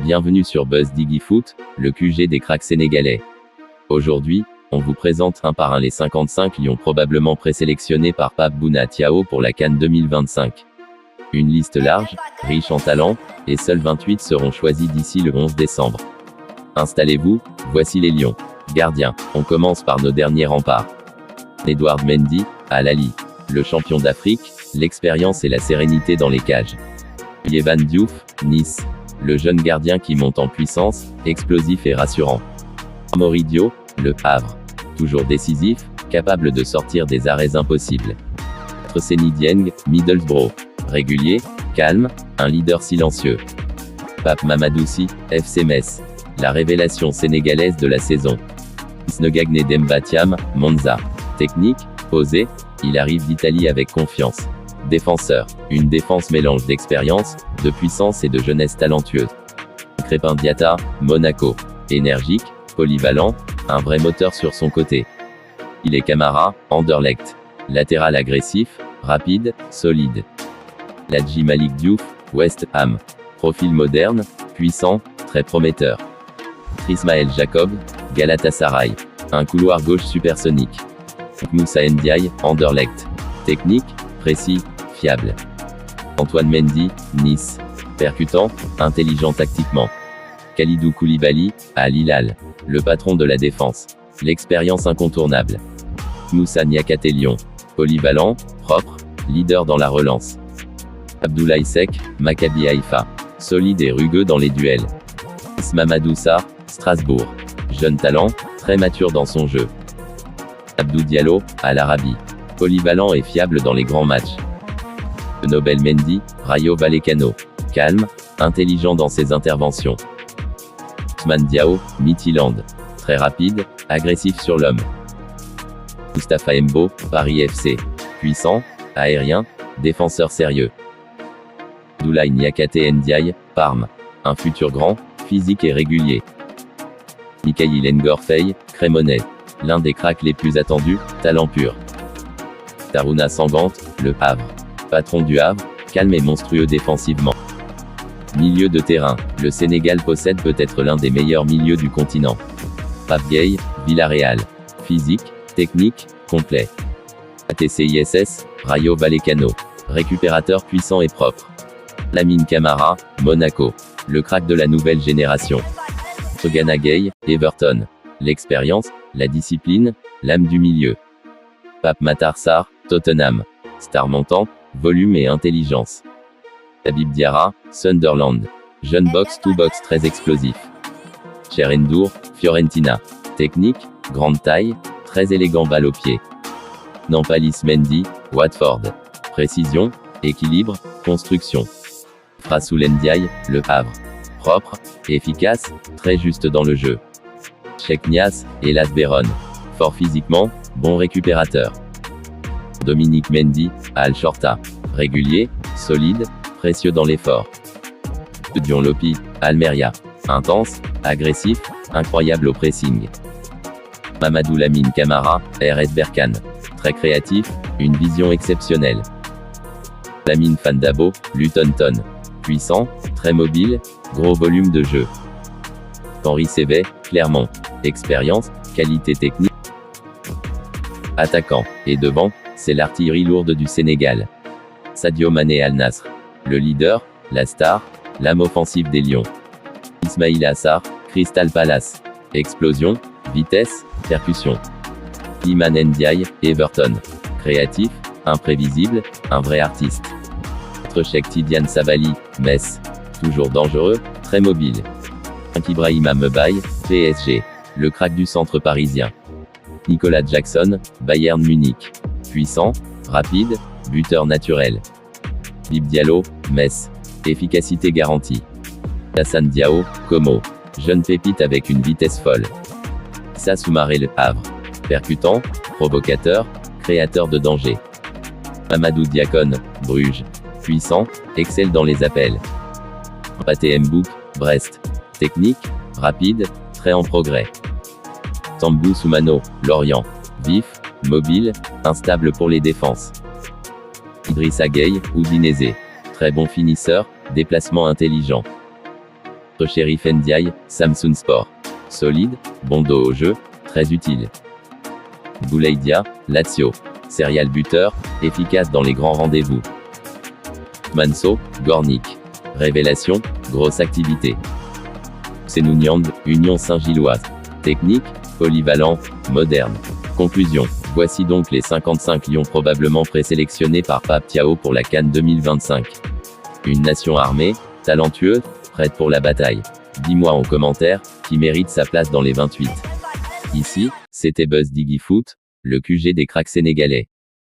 Bienvenue sur Buzz Diggy Foot, le QG des cracks sénégalais. Aujourd'hui, on vous présente un par un les 55 lions probablement présélectionnés par Pape Bouna Thiaw pour la CAN 2025. Une liste large, riche en talent, et seuls 28 seront choisis d'ici le 11 décembre. Installez-vous, voici les lions. Gardiens, on commence par nos derniers remparts. Edouard Mendy, Al Ahly. Le champion d'Afrique, l'expérience et la sérénité dans les cages. Yehvan Diouf, Nice. Le jeune gardien qui monte en puissance, explosif et rassurant. Amaury Diop, Le Havre. Toujours décisif, capable de sortir des arrêts impossibles. Seny Dieng, Middlesbrough. Régulier, calme, un leader silencieux. Pape Mamadou Sy, FC Metz. La révélation sénégalaise de la saison. Snegagne Demba Thiam, Monza. Technique, posé, il arrive d'Italie avec confiance. Défenseur, une défense mélange d'expérience, de puissance et de jeunesse talentueuse. Crépin Diatta, Monaco. Énergique, polyvalent, un vrai moteur sur son côté. Il est Camara, Anderlecht. Latéral agressif, rapide, solide. Ladji Malik Diouf, West Ham. Profil moderne, puissant, très prometteur. Ismaël Jacob, Galatasaray. Un couloir gauche supersonique. Moussa Ndiaye, Anderlecht. Technique, précis, fiable. Antoine Mendy, Nice. Percutant, intelligent tactiquement. Kalidou Koulibaly, Al Hilal. Le patron de la défense. L'expérience incontournable. Moussa Niakhaté Lyon. Polyvalent, propre, leader dans la relance. Abdoulaye Seck, Maccabi Haïfa. Solide et rugueux dans les duels. Mamadou Sarr, Strasbourg. Jeune talent, très mature dans son jeu. Abdou Diallo, Al Arabi. Polyvalent et fiable dans les grands matchs. Nobel Mendy, Rayo Vallecano. Calme, intelligent dans ses interventions. Ousmane Diao, Midtjylland. Très rapide, agressif sur l'homme. Mustapha Embo, Paris FC. Puissant, aérien, défenseur sérieux. Abdoulaye Niakhaté Ndiaye, Parme. Un futur grand, physique et régulier. Mikayil Ngorfey, Crémonais. L'un des cracks les plus attendus, talent pur. Taruna Sangante, Le Havre. Patron du Havre, calme et monstrueux défensivement. Milieu de terrain, le Sénégal possède peut-être l'un des meilleurs milieux du continent. Pape Gueye, Villarreal. Physique, technique, complet. ATCISS, Rayo Vallecano. Récupérateur puissant et propre. Lamine Camara, Monaco. Le crack de la nouvelle génération. Gana Gueye, Everton. L'expérience, la discipline, l'âme du milieu. Pape Matar Sarr, Tottenham. Star montante, volume et intelligence. Habib Diarra, Sunderland. Jeune box-to-box très explosif. Cher Ndour, Fiorentina. Technique, grande taille, très élégant balle au pied. Nampalis Mendy, Watford. Précision, équilibre, construction. Frassoul Ndiaye, Le Havre. Propre, efficace, très juste dans le jeu. Cheikh Niasse, Hellas Vérone. Fort physiquement, bon récupérateur. Dominique Mendy, Al Shorta. Régulier, solide, précieux dans l'effort. Dion Lopi, Almeria. Intense, agressif, incroyable au pressing. Mamadou Lamine Camara, RS Berkane. Très créatif, une vision exceptionnelle. Lamine Fandabo, Luton Town. Puissant, très mobile, gros volume de jeu. Henri Sévet, Clermont. Expérience, qualité technique. Attaquant, et devant, c'est l'artillerie lourde du Sénégal. Sadio Mané Al Nassr. Le leader, la star, l'âme offensive des Lions. Ismaïla Sarr, Crystal Palace. Explosion, vitesse, percussion. Iman Ndiaye, Everton. Créatif, imprévisible, un vrai artiste. Cheikh Tidiane Savali, Metz. Toujours dangereux, très mobile. Ibrahima Mbaye, PSG. Le crack du centre parisien. Nicolas Jackson, Bayern Munich. Puissant, rapide, buteur naturel. Bib Diallo, Metz. Efficacité garantie. Hassan Diao, Como. Jeune pépite avec une vitesse folle. Issa Soumaré Le Havre. Percutant, provocateur, créateur de danger. Mamadou Diakone, Bruges. Puissant, excelle dans les appels. Pathé Mboup, Brest. Technique, rapide, très en progrès. Tambou Soumano, Lorient. Vif, mobile, instable pour les défenses. Idrissa Gueye, Udinese. Très bon finisseur, déplacement intelligent. Sheriff Ndiaye, Samsung Sport. Solide, bon dos au jeu, très utile. Boulaïdia, Lazio. Serial buteur, efficace dans les grands rendez-vous. Manso, Gornik. Révélation, grosse activité. Senouniang, Union Saint-Gilloise. Technique, polyvalent, moderne. Conclusion. Voici donc les 55 lions probablement présélectionnés par Pape Thiaw pour la CAN 2025. Une nation armée, talentueuse, prête pour la bataille. Dis-moi en commentaire, qui mérite sa place dans les 28. Ici, c'était Buzz Diggy Foot, le QG des cracks sénégalais.